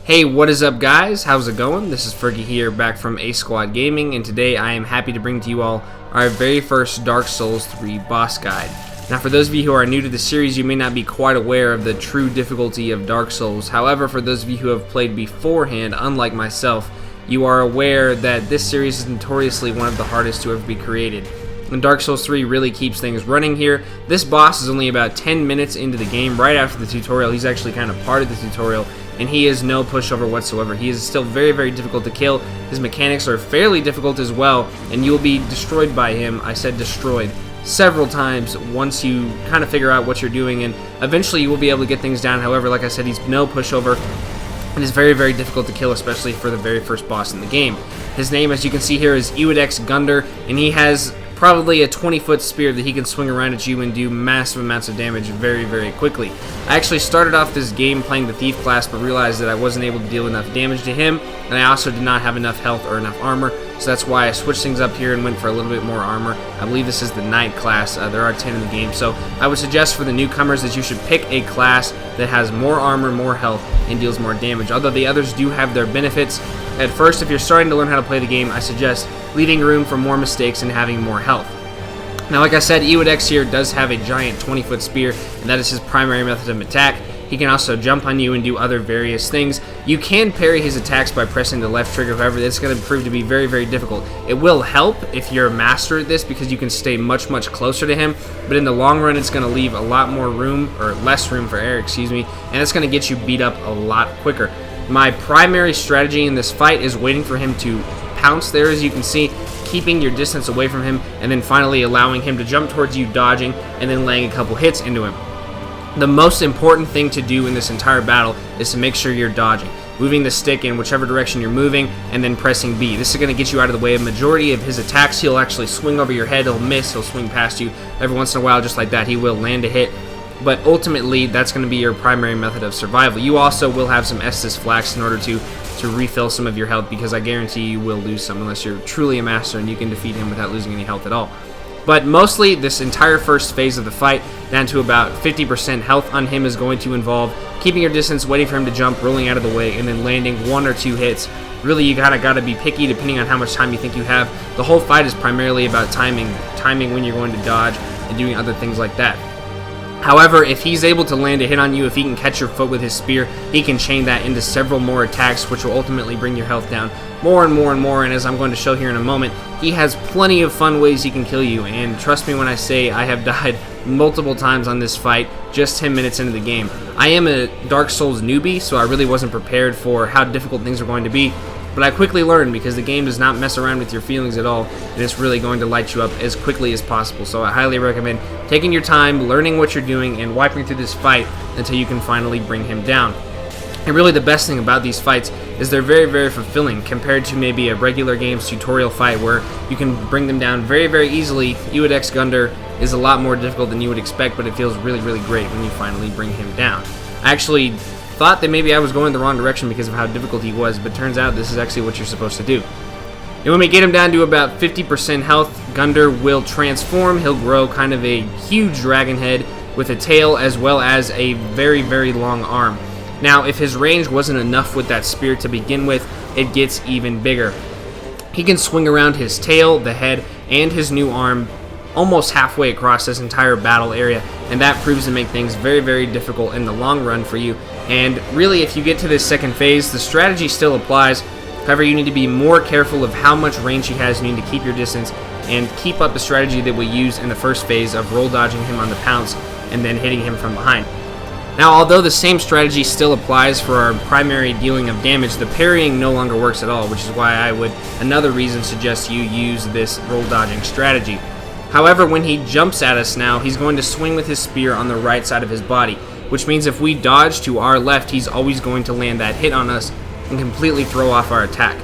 Hey, what is up, guys? How's it going? This is Fergie here, back from A Squad Gaming, and today I am happy to bring to you all our very first Dark Souls 3 boss guide. Now, for those of you who are new to the series, you may not be quite aware of the true difficulty of Dark Souls. However, for those of you who have played beforehand, unlike myself, you are aware that this series is notoriously one of the hardest to ever be created. And Dark Souls 3 really keeps things running here. This boss is only about 10 minutes into the game, right after the tutorial. He's actually kind of part of the tutorial, and he is no pushover whatsoever. He is still very, very difficult to kill. His mechanics are fairly difficult as well, and you'll be destroyed by him. I said destroyed several times once you kind of figure out what you're doing, and eventually you will be able to get things down. However, like I said, he's no pushover. It is very, very difficult to kill, especially for the very first boss in the game. His name, as you can see here, is Iudex Gundyr, and he has probably a 20-foot spear that he can swing around at you and do massive amounts of damage very, very quickly. I actually started off this game playing the Thief class, but realized that I wasn't able to deal enough damage to him, and I also did not have enough health or enough armor, so that's why I switched things up here and went for a little bit more armor. I believe this is the Knight class. There are 10 in the game, so I would suggest for the newcomers that you should pick a class that has more armor, more health, and deals more damage, although the others do have their benefits. At first, if you're starting to learn how to play the game, I suggest leaving room for more mistakes and having more health. Now, like I said, Iudex here does have a giant 20-foot spear, and that is his primary method of attack. He can also jump on you and do other various things. You can parry his attacks by pressing the left trigger, however, that's going to prove to be very, very difficult. It will help if you're a master at this because you can stay much, much closer to him, but in the long run, it's going to leave a lot more room, or less room for error, excuse me, and it's going to get you beat up a lot quicker. My primary strategy in this fight is waiting for him to pounce there, as you can see, keeping your distance away from him, and then finally allowing him to jump towards you, dodging, and then laying a couple hits into him. The most important thing to do in this entire battle is to make sure you're dodging, moving the stick in whichever direction you're moving, and then pressing B. This is going to get you out of the way of the majority of his attacks. He'll actually swing over your head, he'll miss, he'll swing past you. Every once in a while, just like that, he will land a hit. But ultimately, that's going to be your primary method of survival. You also will have some Estus Flax in order to refill some of your health, because I guarantee you will lose some unless you're truly a master and you can defeat him without losing any health at all. But mostly, this entire first phase of the fight, down to about 50% health on him, is going to involve keeping your distance, waiting for him to jump, rolling out of the way, and then landing 1 or 2 hits. Really, you gotta be picky depending on how much time you think you have. The whole fight is primarily about timing when you're going to dodge and doing other things like that. However, if he's able to land a hit on you, if he can catch your foot with his spear, he can chain that into several more attacks, which will ultimately bring your health down more and more and more. And as I'm going to show here in a moment, he has plenty of fun ways he can kill you. And trust me when I say I have died multiple times on this fight just 10 minutes into the game. I am a Dark Souls newbie, so I really wasn't prepared for how difficult things are going to be. But I quickly learned, because the game does not mess around with your feelings at all, and it's really going to light you up as quickly as possible. So I highly recommend taking your time, learning what you're doing, and wiping through this fight until you can finally bring him down. And really the best thing about these fights is they're very, very fulfilling compared to maybe a regular game's tutorial fight where you can bring them down very, very easily. Iudex Gundyr is a lot more difficult than you would expect, but it feels really, really great when you finally bring him down. I actually thought that maybe I was going the wrong direction because of how difficult he was, but turns out this is actually what you're supposed to do. And when we get him down to about 50% health, Gundyr will transform. He'll grow kind of a huge dragon head with a tail as well as a very, very long arm. Now, if his range wasn't enough with that spear to begin with, it gets even bigger. He can swing around his tail, the head, and his new arm almost halfway across this entire battle area, and that proves to make things very, very difficult in the long run for you. And really, if you get to this second phase, the strategy still applies. However, you need to be more careful of how much range he has. You need to keep your distance and keep up the strategy that we used in the first phase of roll dodging him on the pounce and then hitting him from behind. Now, although the same strategy still applies for our primary dealing of damage, the parrying no longer works at all, which is why I would, another reason, suggest you use this roll dodging strategy. However, when he jumps at us now, he's going to swing with his spear on the right side of his body, which means if we dodge to our left, he's always going to land that hit on us and completely throw off our attack.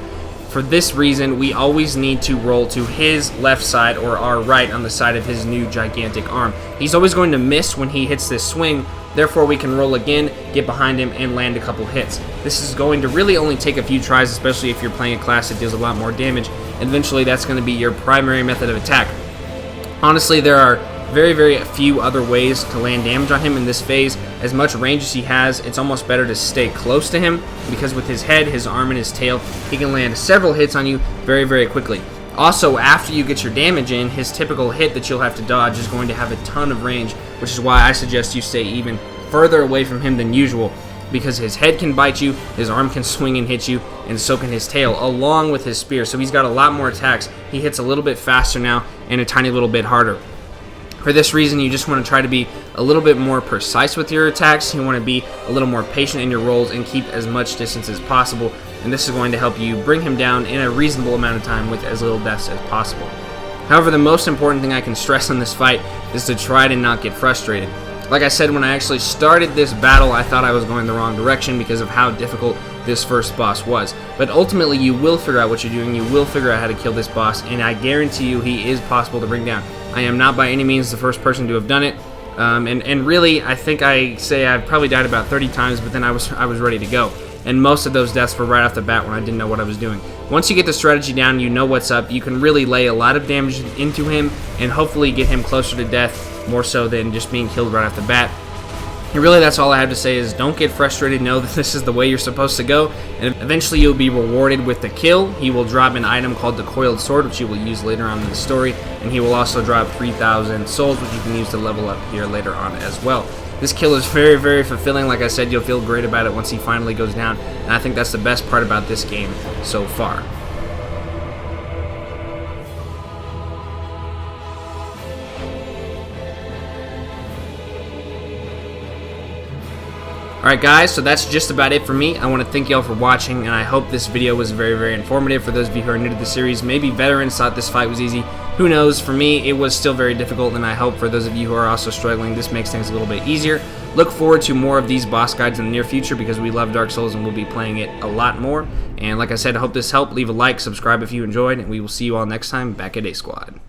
For this reason, we always need to roll to his left side or our right on the side of his new gigantic arm. He's always going to miss when he hits this swing, therefore we can roll again, get behind him, and land a couple hits. This is going to really only take a few tries, especially if you're playing a class that deals a lot more damage, and eventually that's going to be your primary method of attack. Honestly, there are very few other ways to land damage on him in this phase. As much range as he has, it's almost better to stay close to him, because with his head, his arm, and his tail, he can land several hits on you very quickly. Also, after you get your damage in, his typical hit that you'll have to dodge is going to have a ton of range, which is why I suggest you stay even further away from him than usual, because his head can bite you, his arm can swing and hit you, and so can his tail, along with his spear. So he's got a lot more attacks. He hits a little bit faster now and a tiny little bit harder. For this reason, you just want to try to be a little bit more precise with your attacks. You want to be a little more patient in your rolls and keep as much distance as possible, and this is going to help you bring him down in a reasonable amount of time with as little deaths as possible. However, the most important thing I can stress on this fight is to try to not get frustrated. Like I said, when I actually started this battle, I thought I was going the wrong direction because of how difficult this first boss was. But ultimately, you will figure out what you're doing, you will figure out how to kill this boss, and I guarantee you he is possible to bring down. I am not by any means the first person to have done it, and really, I think I say I've probably died about 30 times, but then I was ready to go. And most of those deaths were right off the bat when I didn't know what I was doing. Once you get the strategy down, you know what's up, you can really lay a lot of damage into him and hopefully get him closer to death, more so than just being killed right off the bat. And really, that's all I have to say is don't get frustrated. Know that this is the way you're supposed to go, and eventually you'll be rewarded with the kill. He will drop an item called the Coiled Sword, which you will use later on in the story, and he will also drop 3,000 souls, which you can use to level up here later on as well. This kill is very fulfilling. Like I said, you'll feel great about it once he finally goes down, and I think that's the best part about this game so far. Alright guys, so that's just about it for me. I want to thank y'all for watching, and I hope this video was very informative. For those of you who are new to the series, maybe veterans thought this fight was easy. Who knows? For me, it was still very difficult, and I hope for those of you who are also struggling, this makes things a little bit easier. Look forward to more of these boss guides in the near future because we love Dark Souls and we'll be playing it a lot more. And like I said, I hope this helped. Leave a like, subscribe if you enjoyed, and we will see you all next time back at A Squad.